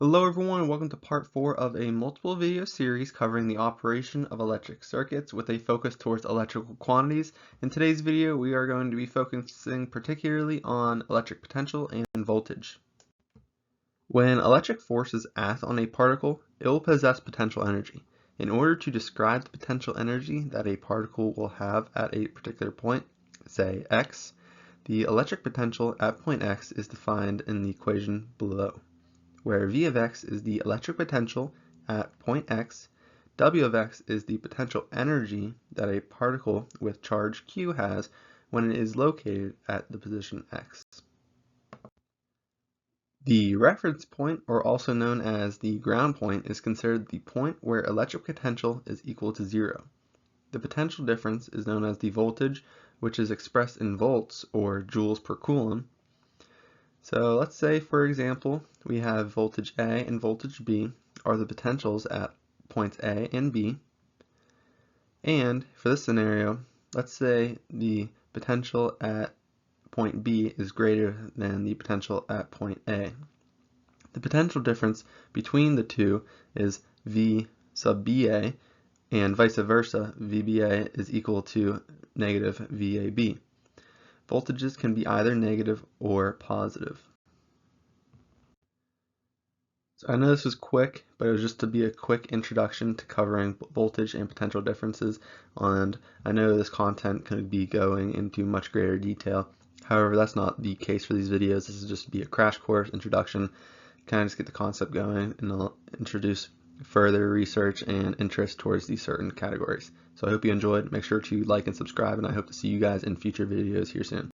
Hello everyone and welcome to part 4 of a multiple video series covering the operation of electric circuits with a focus towards electrical quantities. In today's video we are going to be focusing particularly on electric potential and voltage. When electric forces act on a particle, it will possess potential energy. In order to describe the potential energy that a particle will have at a particular point, say x, the electric potential at point x is defined in the equation below, where V of x is the electric potential at point x, W of x is the potential energy that a particle with charge q has when it is located at the position x. The reference point, or also known as the ground point, is considered the point where electric potential is equal to 0. The potential difference is known as the voltage, which is expressed in volts or joules per coulomb. So let's say, for example, we have voltage A and voltage B are the potentials at points A and B. And for this scenario, let's say the potential at point B is greater than the potential at point A. The potential difference between the two is V sub BA, and vice versa, VBA is equal to negative VAB. Voltages can be either negative or positive. So I know this was quick, but it was just to be a quick introduction to covering voltage and potential differences, and I know this content could be going into much greater detail. However, that's not the case for these videos. This is just to be a crash course introduction, kind of just get the concept going, and I'll introduce further research and interest towards these certain categories. So I hope you enjoyed. Make sure to like and subscribe, and I hope to see you guys in future videos here soon.